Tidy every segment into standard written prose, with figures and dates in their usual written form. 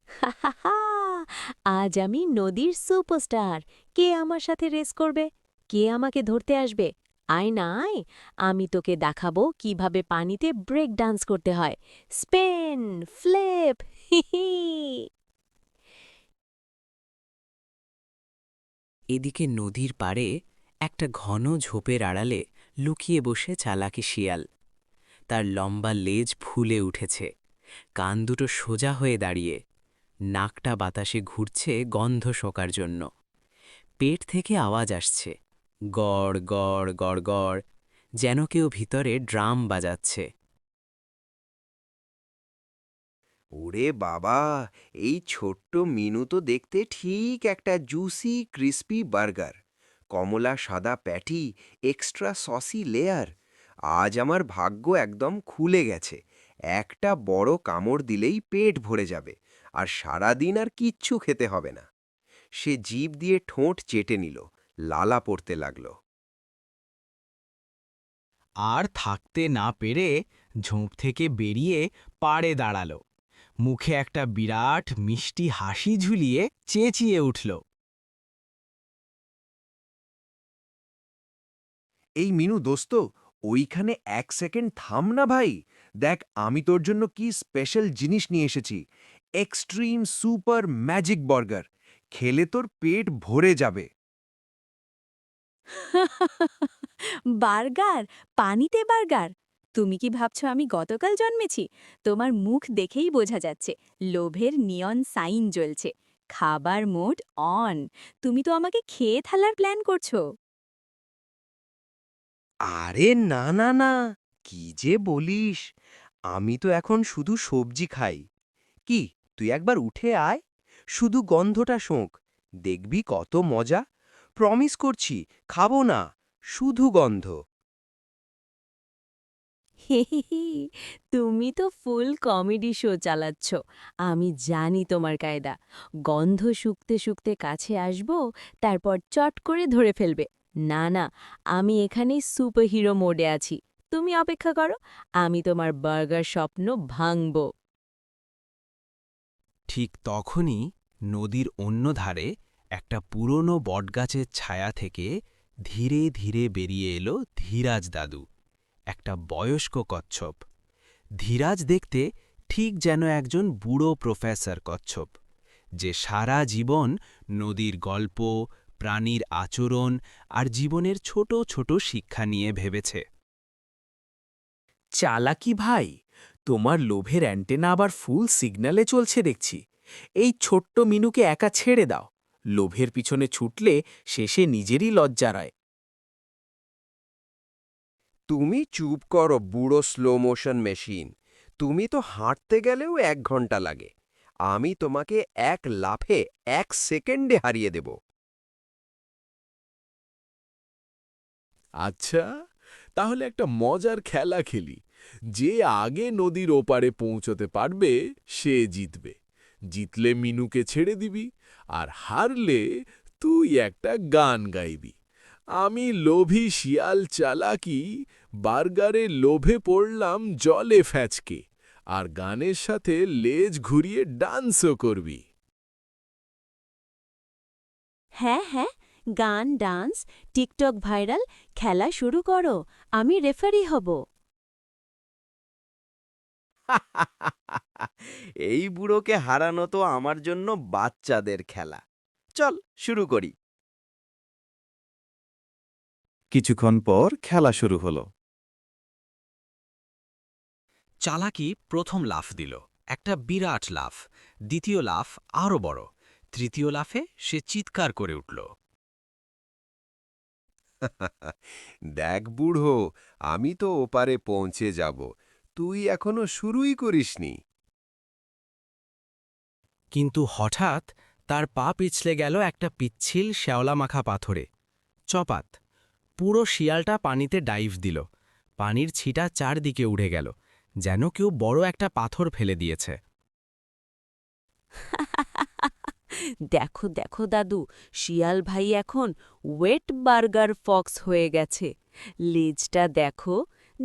হাহাহা! আজ আমি নদীর সুপারস্টার। কে আমার সাথে রেস করবে? কে আমাকে ধরতে আসবে? আয় না আয়, আমি তোকে দেখাবো কিভাবে পানিতে ব্রেক ডান্স করতে হয়। স্পেন, ফ্লিপ, হিহি। এদিকে নদীর পাড়ে একটা ঘন ঝোপের আড়ালে লুকিয়ে বসে চালাকি শিয়াল। তার লম্বা লেজ ফুলে উঠেছে, কান দুটো সোজা হয়ে দাঁড়িয়ে, নাকটা বাতাসে ঘুরছে গন্ধ শোকার জন্য। পেট থেকে আওয়াজ আসছে, গড় গড় গড় গড়, যেন কেউ ভিতরে ড্রাম বাজাচ্ছে। ওরে বাবা, এই ছোট্ট মিনু তো দেখতে ঠিক একটা জুসি ক্রিস্পি বার্গার। কমলা সাদা প্যাটি, এক্সট্রা সসি লেয়ার। আজ আমার ভাগ্য একদম খুলে গেছে। একটা বড় কামড় দিলেই পেট ভরে যাবে, আর সারাদিন আর কিচ্ছু খেতে হবে না। সে জিভ দিয়ে ঠোঁট চেটে নিল, লালা পড়তে লাগল। আর থাকতে না পেরে ঝোপ থেকে বেরিয়ে পাড়ে দাঁড়াল। মুখে একটা বিরাট মিষ্টি হাসি ঝুলিয়ে চেঁচিয়ে উঠল। এই মিনু দোস্ত, ওইখানে 1 সেকেন্ড থাম না ভাই। দেখ আমি তোর জন্য কি স্পেশাল জিনিস নিয়ে এসেছি। Extreme super magic burger. খেলে তোর পেট ভরে যাবে। বার্গার? পানিতে বার্গার? তুমি কি ভাবছো আমি গতকাল জন্মেছি? তোমার মুখ দেখেই বোঝা যাচ্ছে লোভের নিয়ন সাইন জ্বলছে। খাবার মোড অন। তুমি তো আমাকে খেয়ে ফেলার প্ল্যান করছো। আরে না না না, কি যে বলিস! আমি তো এখন শুধু সবজি খাই। কি, তুই একবার উঠে আয়, শুধু গন্ধটা শোঁক। দেখবি কত মজা। প্রমিস করছি, খাবো না, শুধু গন্ধ। হে হে হে, তুমি তো ফুল কমেডি শো চালাচ্ছ। আমি জানি তোমার কায়দা। গন্ধ শুকতে শুকতে কাছে আসবো, তারপর চট করে ধরে ফেলবে। না না, আমি এখানেই সুপারহিরো মোডে আছি। তুমি অপেক্ষা করো, আমি তোমার বার্গার স্বপ্ন ভাঙব। ঠিক তখনই নদীর অন্য ধারে একটা পুরনো বটগাছের ছায়া থেকে ধীরে ধীরে বেরিয়ে এলো ধীরাজ দাদু, একটা বয়স্ক কচ্ছপ। ধীরাজ দেখতে ঠিক যেন একজন বুড়ো প্রফেসর কচ্ছপ, যে সারা জীবন নদীর গল্প, প্রাণীর আচরণ আর জীবনের ছোট ছোট শিক্ষা নিয়ে ভেবেছে। চালাকি ভাই, তোমার লোভের অ্যান্টেনা আবার ফুল সিগন্যালে চলছে দেখছি। এই ছোট্ট মিনুকে একা ছেড়ে দাও। লোভের পিছনে ছুটলে শেষে নিজেরই লজ্জা রয়। তুমি চুপ করো বুড়ো স্লো মোশন মেশিন। তুমি তো হাঁটতে গেলেও 1 ঘন্টা লাগে। আমি তোমাকে এক লাফে 1 সেকেন্ডে হারিয়ে দেব। আচ্ছা, তাহলে একটা মজার খেলা খেলি। যে আগে নদীর ওপারে পৌঁছতে পারবে সে জিতবে। জিতলে মিনুকে ছেড়ে দিবি, আর হারলে তুই একটা গান গাইবি। আমি লোভী শিয়াল চালাকি, বার্গারে লোভে পড়লাম জলে ফ্যাচকে, আর গানের সাথে লেজ ঘুরিয়ে ডান্সও করবি। হ্যাঁ হ্যাঁ, গান, ডান্স, টিকটক ভাইরাল, খেলা শুরু করো। আমি রেফারি হব। এই বুড়োকে হারানো তো আমার জন্য বাচ্চাদের খেলা। চল শুরু করি। কিছুক্ষণ পর খেলা শুরু হলো। চালাকি প্রথম লাফ দিল, একটা বিরাট লাফ। দ্বিতীয় লাফ আরও বড়। তৃতীয় লাফে সে চিৎকার করে উঠল। দেখ বুড়ো, আমি তো ওপারে পৌঁছে যাব, তুই এখনো শুরুই করিসনি। কিন্তু হঠাৎ তার পা পিছলে গেল একটা পিচ্ছিল শ্যাওলামাখা পাথরে। চপাত! পুরো শিয়ালটা পানিতে ডাইভ দিল। পানির ছিটা চারদিকে উড়ে গেল, যেন কেউ বড় একটা পাথর ফেলে দিয়েছে। দেখো দেখো দাদু, শিয়াল ভাই এখন ওয়েট বার্গার ফক্স হয়ে গেছে। লেজটা দেখো,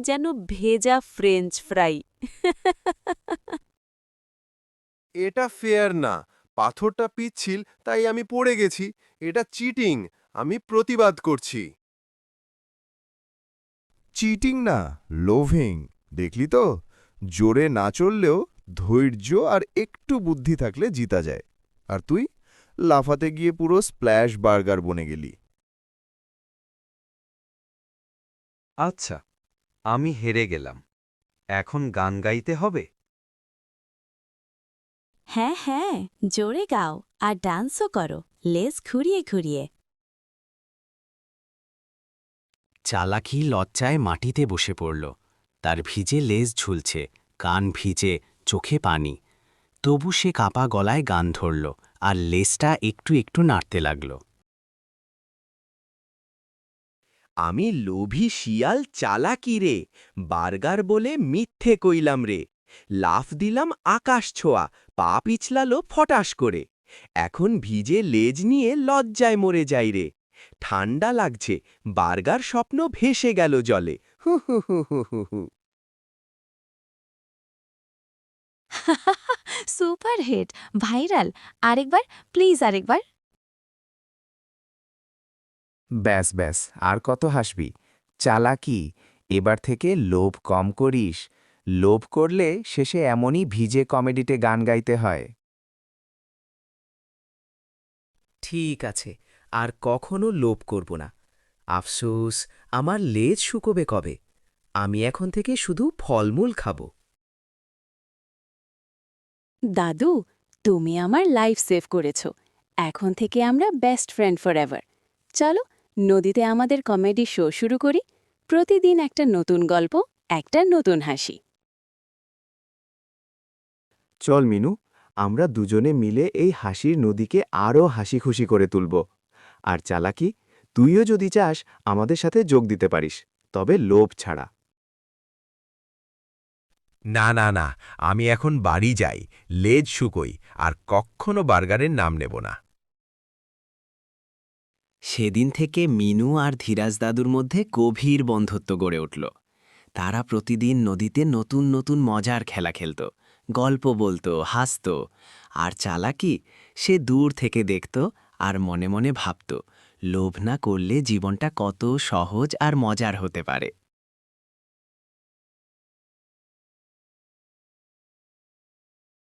যেন ভেজা ফ্রেঞ্চ ফ্রাই। এটা ফেয়ার না। পাথরটা পিচ্ছিল, তাই আমি পড়ে গেছি। এটা চিটিং। আমি প্রতিবাদ করছি। চিটিং না, লোভিং। দেখলি তো, জোরে না চললেও ধৈর্য আর একটু বুদ্ধি থাকলে জিতা যায়। আর তুই লাফাতে গিয়ে পুরো স্প্ল্যাশ বার্গার বনে গেলি। আচ্ছা, আমি হেরে গেলাম। এখন গান গাইতে হবে? হ্যাঁ হ্যাঁ, জোরে গাও আর ডান্সও করো, লেজ ঘুরিয়ে ঘুরিয়ে। চালাকি লজ্জায় মাটিতে বসে পড়ল। তার ভিজে লেজ ঝুলছে, কান ভিজে, চোখে পানি। তবু সে কাপা গলায় গান ধরল আর লেজটা একটু একটু নাড়তে লাগল। আমি লোভী শিয়াল চালাকি রে, বার্গার বলে মিথ্যে কইলাম রে। লাফ দিলাম আকাশ ছোঁয়া, পা পিছলালো ফটাস করে। এখন ভিজে লেজ নিয়ে লজ্জায় মরে যাই রে। ঠান্ডা লাগছে, বার্গার স্বপ্ন ভেসে গেল জলে। হু হু হু হু হু হু। Super hit, viral. আরেকবার প্লিজ, আরেকবার। ব্যাস ব্যাস, আর কত হাসবি? চালাকি, এবার থেকে লোভ কম করিস। লোভ করলে শেষে এমনই ভিজে কমেডিতে গান গাইতে হয়। ঠিক আছে, আর কখনো লোভ করব না। আফসোস, আমার লেজ শুকোবে কবে? আমি এখন থেকে শুধু ফলমূল খাব। দাদু, তুমি আমার লাইফ সেভ করেছ। এখন থেকে আমরা বেস্ট ফ্রেন্ড ফর এভার। চলো, নদীতে আমাদের কমেডি শো শুরু করি। প্রতিদিন একটা নতুন গল্প, একটা নতুন হাসি। চল মিনু, আমরা দুজনে মিলে এই হাসির নদীকে আরও হাসি খুশি করে তুলব। আর চালাকি, তুইও যদি চাস আমাদের সাথে যোগ দিতে পারিস, তবে লোভ ছাড়া। না না না, আমি এখন বাড়ি যাই, লেজ শুকোই, আর কখনো বার্গারের নাম নেব না। সেদিন থেকে মিনু আর ধীরাজ দাদুর মধ্যে গভীর বন্ধুত্ব গড়ে উঠল। তারা প্রতিদিন নদীতে নতুন নতুন মজার খেলা খেলত, গল্প বলতো, হাসত। আর চালাকি, সে দূর থেকে দেখত আর মনে মনে ভাবত, লোভ না করলে জীবনটা কত সহজ আর মজার হতে পারে।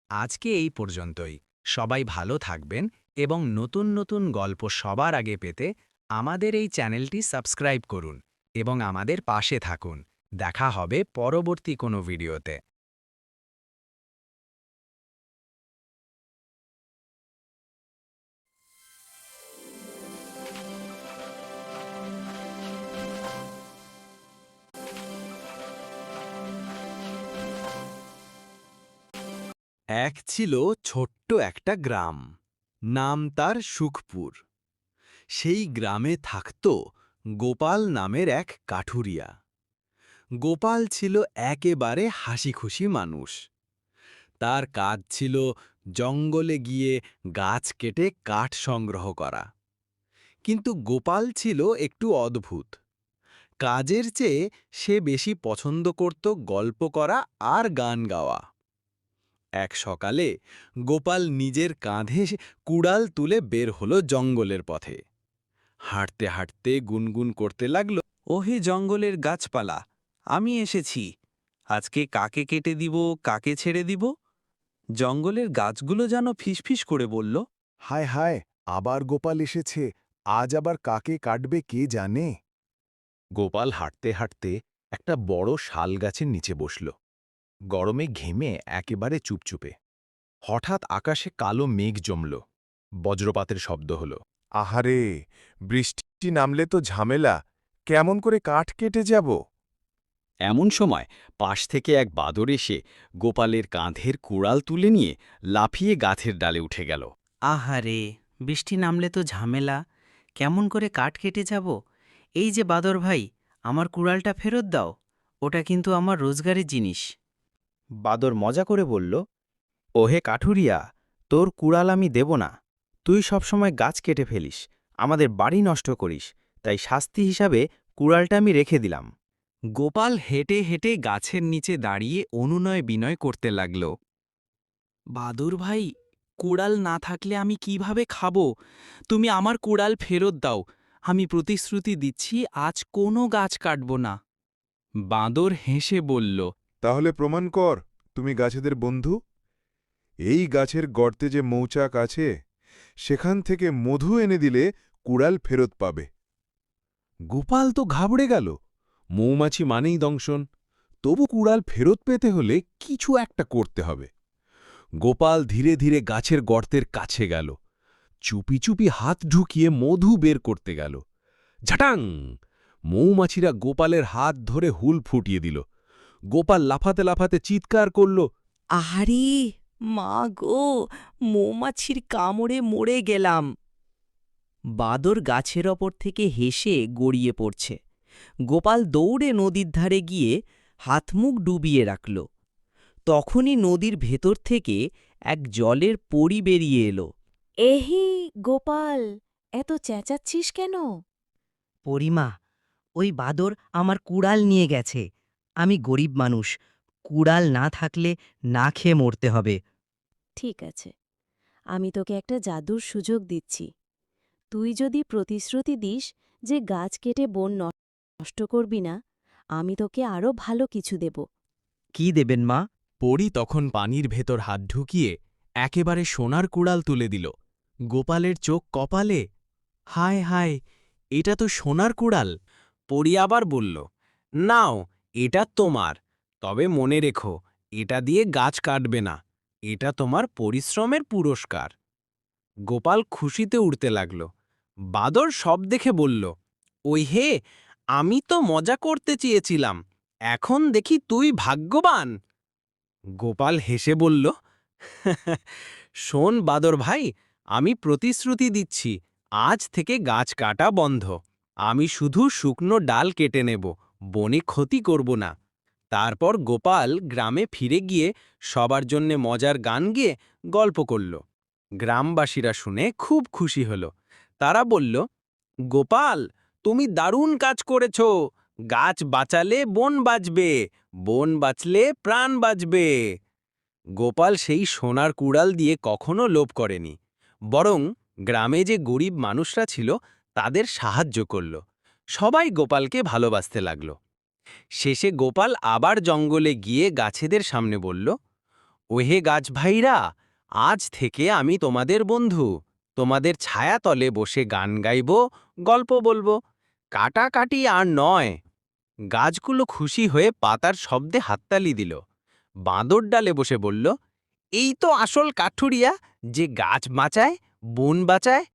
আজকে এই পর্যন্তই। সবাই ভালো থাকবেন এবং নতুন নতুন গল্প সবার আগে পেতে আমাদের এই চ্যানেলটি সাবস্ক্রাইব করুন এবং আমাদের পাশে থাকুন। দেখা হবে পরবর্তী কোনো ভিডিওতে। এক ছিল ছোট্ট একটা গ্রাম, নাম তার সুখপুর। সেই গ্রামে থাকত গোপাল নামের এক কাঠুরিয়া। গোপাল ছিল একেবারে হাসিখুশি মানুষ। তার কাজ ছিল জঙ্গলে গিয়ে গাছ কেটে কাঠ সংগ্রহ করা। কিন্তু গোপাল ছিল একটু অদ্ভুত। কাজের চেয়ে সে বেশি পছন্দ করত গল্প করা আর গান গাওয়া। এক সকালে গোপাল নিজের কাঁধে কুড়াল তুলে বের হলো জঙ্গলের পথে। হাঁটতে হাঁটতে গুনগুন করতে লাগল, ওহে জঙ্গলের গাছপালা, আমি এসেছি। আজকে কাকে কেটে দিব, কাকে ছেড়ে দিব? জঙ্গলের গাছগুলো যেন ফিসফিস করে বলল, হায় হায়, আবার গোপাল এসেছে। আজ আবার কাকে কাটবে কে জানে। গোপাল হাঁটতে হাঁটতে একটা বড় শাল গাছের নিচে বসল। গরমে ঘেমে একেবারে চুপচুপে। হঠাৎ আকাশে কালো মেঘ জমল। বজ্রপাতের শব্দ হল। আহারে, বৃষ্টি নামলে তো ঝামেলা। কেমন করে কাঠ কেটে যাব? এমন সময় পাশ থেকে এক বাদর এসে গোপালের কাঁধের কুড়াল তুলে নিয়ে লাফিয়ে গাছের ডালে উঠে গেল। আহারে, বৃষ্টি নামলে তো ঝামেলা, কেমন করে কাঠ কেটে যাব? এই যে বাদর ভাই, আমার কুড়ালটা ফেরত দাও, ওটা কিন্তু আমার রোজগারের জিনিস। বাদর মজা করে বলল, ওহে কাঠুরিয়া, তোর কুড়াল আমি দেব না। তুই সবসময় গাছ কেটে ফেলিস, আমাদের বাড়ি নষ্ট করিস, তাই শাস্তি হিসাবে কুড়ালটা আমি রেখে দিলাম। গোপাল হেঁটে হেঁটে গাছের নিচে দাঁড়িয়ে অনুনয় বিনয় করতে লাগল। বাদুর ভাই, কুড়াল না থাকলে আমি কিভাবে খাবো? তুমি আমার কুড়াল ফেরত দাও। আমি প্রতিশ্রুতি দিচ্ছি আজ কোনো গাছ কাটব না। বাঁদর হেসে বলল, তাহলে প্রমাণ কর তুমি গাছেদের বন্ধু। এই গাছের গর্তে যে মৌচাক আছে, সেখান থেকে মধু এনে দিলে কুড়াল ফেরত পাবে। গোপাল তো ঘাবড়ে গেল। মৌমাছি মানেই দংশন, তবু কুড়াল ফেরত পেতে হলে কিছু একটা করতে হবে। গোপাল ধীরে ধীরে গাছের গর্তের কাছে গেল, চুপি চুপি হাত ঢুকিয়ে মধু বের করতে গেল। ঝাটাং! মৌমাছিরা গোপালের হাত ধরে হুল ফুটিয়ে দিল। গোপাল লাফাতে লাফাতে চিৎকার করল, আহারে মা গো, মৌমাছির কামড়ে মরে গেলাম। বাদর গাছের ওপর থেকে হেসে গড়িয়ে পড়ছে। গোপাল দৌড়ে নদীর ধারে গিয়ে হাত মুখ ডুবিয়ে রাখল। তখনই নদীর ভেতর থেকে এক জলের পরী বেরিয়ে এলো। এহি গোপাল, এত চেঁচাচ্ছিস কেন? পরিমা, ওই বাদর আমার কুড়াল নিয়ে গেছে। আমি গরিব মানুষ, কুড়াল না থাকলে না খেয়ে মরতে হবে। ঠিক আছে, আমি তোকে একটা জাদুর সুযোগ দিচ্ছি। তুই যদি প্রতিশ্রুতি দিস যে গাছ কেটে বন নষ্ট করবি না, আমি তোকে আরও ভালো কিছু দেব। কি দেবেন মা? পরী তখন পানির ভেতর হাত ঢুকিয়ে একেবারে সোনার কুড়াল তুলে দিল। গোপালের চোখ কপালে। হায় হায়, এটা তো সোনার কুড়াল। পরী আবার বলল, নাও, এটা তোমার। তবে মনে রেখো, এটা দিয়ে গাছ কাটবে না। এটা তোমার পরিশ্রমের পুরস্কার। গোপাল খুশিতে উড়তে লাগল। বাদর সব দেখে বলল, ওই হে, আমি তো মজা করতে চেয়েছিলাম, এখন দেখি তুই ভাগ্যবান। গোপাল হেসে বলল, শোন বাদর ভাই, আমি প্রতিশ্রুতি দিচ্ছি, আজ থেকে গাছ কাটা বন্ধ। আমি শুধু শুকনো ডাল কেটে নেব, বনে ক্ষতি করব না। তারপর গোপাল গ্রামে ফিরে গিয়ে সবার জন্যে মজার গান গেয়ে গল্প করল। গ্রামবাসীরা শুনে খুব খুশি হল। তারা বলল, গোপাল, তুমি দারুণ কাজ করেছ। গাছ বাঁচালে বন বাঁচবে, বন বাঁচলে প্রাণ বাঁচবে। গোপাল সেই সোনার কুড়াল দিয়ে কখনো লোভ করেনি, বরং গ্রামে যে গরিব মানুষরা ছিল তাদের সাহায্য করল। সবাই গোপালকে ভালোবাসতে লাগল। শেষে গোপাল আবার জঙ্গলে গিয়ে গাছেদের সামনে বলল, ওহে গাছ ভাইরা, আজ থেকে আমি তোমাদের বন্ধু। তোমাদের ছায়াতলে বসে গান গাইব, গল্প বলবো, কাটাকাটি আর নয়। গাছগুলো খুশি হয়ে পাতার শব্দে হাততালি দিল। বাঁদর ডালে বসে বলল, এই তো আসল কাঠুরিয়া, যে গাছ বাঁচায়, বন বাঁচায়